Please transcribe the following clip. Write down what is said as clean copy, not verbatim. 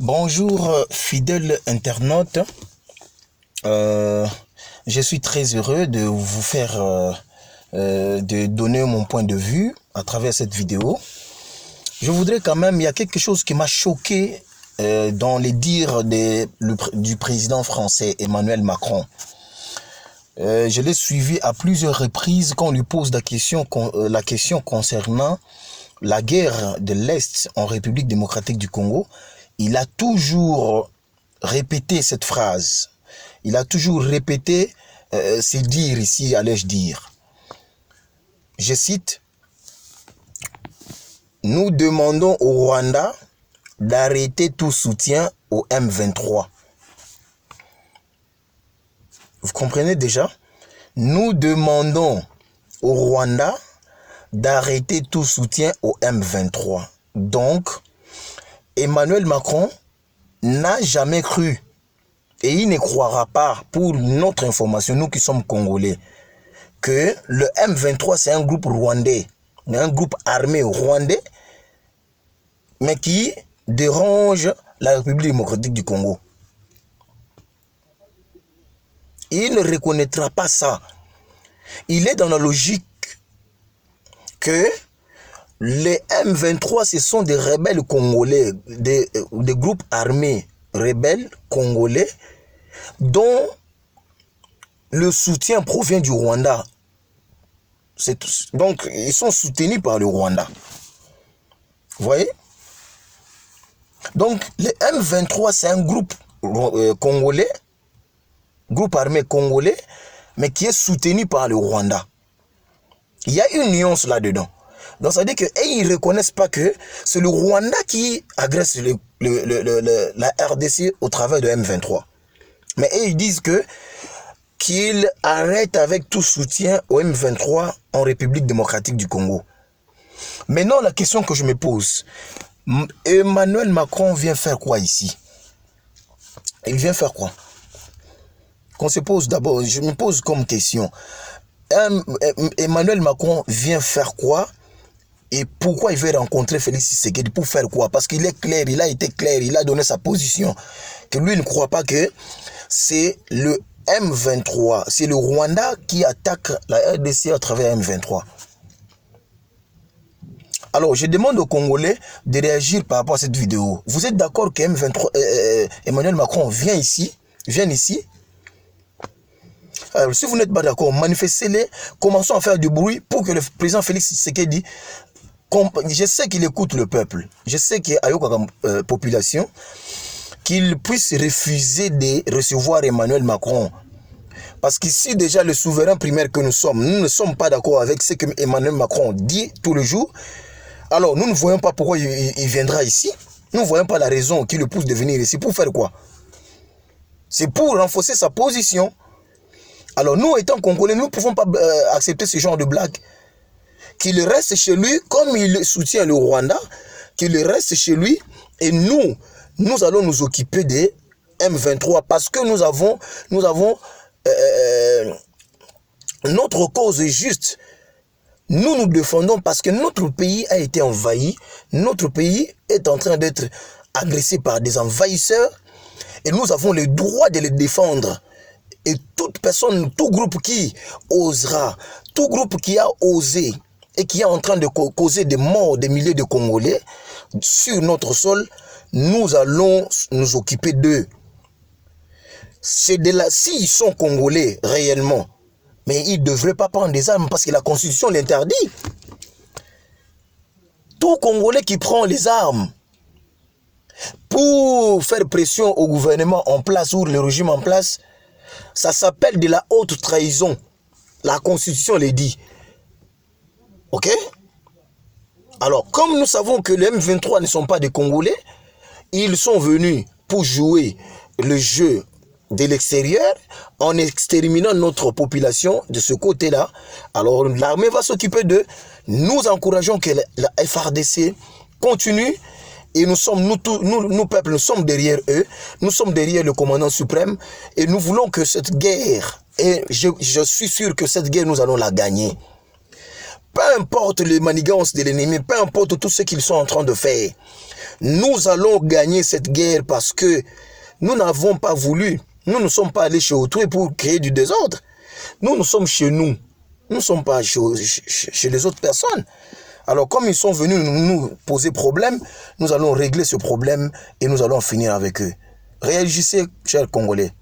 Bonjour fidèles internautes, je suis très heureux de vous faire, de donner mon point de vue à travers cette vidéo. Je voudrais quand même, il y a quelque chose qui m'a choqué dans les dires du président français Emmanuel Macron. Je l'ai suivi à plusieurs reprises quand on lui pose la question concernant la guerre de l'Est en République démocratique du Congo. Il a toujours répété cette phrase. Il a toujours répété ces dires ici, allais-je dire. Je cite, « Nous demandons au Rwanda d'arrêter tout soutien au M23. » Vous comprenez déjà? Nous demandons au Rwanda d'arrêter tout soutien au M23. Donc, Emmanuel Macron n'a jamais cru, et il ne croira pas, pour notre information, nous qui sommes Congolais, que le M23 c'est un groupe rwandais, un groupe armé rwandais, mais qui dérange la République démocratique du Congo. Il ne reconnaîtra pas ça. Il est dans la logique que les M23, ce sont des rebelles congolais, des groupes armés rebelles congolais dont le soutien provient du Rwanda. Donc, ils sont soutenus par le Rwanda. Vous voyez? Donc, les M23, c'est un groupe congolais, groupe armé congolais, mais qui est soutenu par le Rwanda. Il y a une nuance là-dedans. Donc, ça veut dire qu'ils ne reconnaissent pas que c'est le Rwanda qui agresse la RDC au travers de M23. Mais ils disent qu'ils arrêtent avec tout soutien au M23 en République démocratique du Congo. Maintenant, la question que je me pose, Emmanuel Macron vient faire quoi ici? Il vient faire quoi? Qu'on se pose d'abord, je me pose comme question. Emmanuel Macron vient faire quoi? Et pourquoi il veut rencontrer Félix Tshisekedi? Pour faire quoi? Parce qu'il est clair, il a été clair, il a donné sa position. Que lui ne croit pas que c'est le M23, c'est le Rwanda qui attaque la RDC à travers M23. Alors, je demande aux Congolais de réagir par rapport à cette vidéo. Vous êtes d'accord que Emmanuel Macron vient ici? Alors, si vous n'êtes pas d'accord, manifestez-les, commençons à faire du bruit pour que le président Félix Tshisekedi, je sais qu'il écoute le peuple, je sais qu'il y a une population, qu'il puisse refuser de recevoir Emmanuel Macron. Parce qu'ici, déjà, le souverain primaire que nous ne sommes pas d'accord avec ce que Emmanuel Macron dit tous les jours. Alors, nous ne voyons pas pourquoi il viendra ici. Nous ne voyons pas la raison qui le pousse de venir ici. Pour faire quoi? C'est pour renforcer sa position. Alors, nous, étant Congolais, nous ne pouvons pas accepter ce genre de blague. Qu'il reste chez lui, comme il soutient le Rwanda, qu'il reste chez lui, et nous allons nous occuper des M23, parce que nous avons notre cause est juste. Nous défendons parce que notre pays a été envahi, notre pays est en train d'être agressé par des envahisseurs, et nous avons le droit de les défendre. Et toute personne, tout groupe qui osera, tout groupe qui a osé et qui est en train de causer des morts, des milliers de Congolais sur notre sol, nous allons nous occuper d'eux. C'est de là, s'ils sont Congolais réellement, mais ils ne devraient pas prendre des armes parce que la Constitution l'interdit. Tout Congolais qui prend les armes pour faire pression au gouvernement en place ou le régime en place, ça s'appelle de la haute trahison. La Constitution le dit. Ok? Alors, comme nous savons que les M23 ne sont pas des Congolais, ils sont venus pour jouer le jeu de l'extérieur en exterminant notre population de ce côté-là. Alors, l'armée va s'occuper d'eux. Nous encourageons que la FARDC continue. Et nous peuples, nous sommes derrière eux, nous sommes derrière le commandant suprême, et nous voulons que cette guerre, et je suis sûr que cette guerre, nous allons la gagner. Peu importe les manigances de l'ennemi, peu importe tout ce qu'ils sont en train de faire, Nous allons gagner cette guerre parce que nous n'avons pas voulu. Nous ne sommes pas allés chez autrui pour créer du désordre. Nous sommes chez nous. Nous ne sommes pas chez les autres personnes. Alors, comme ils sont venus nous poser problème, nous allons régler ce problème et nous allons finir avec eux. Réagissez, chers Congolais.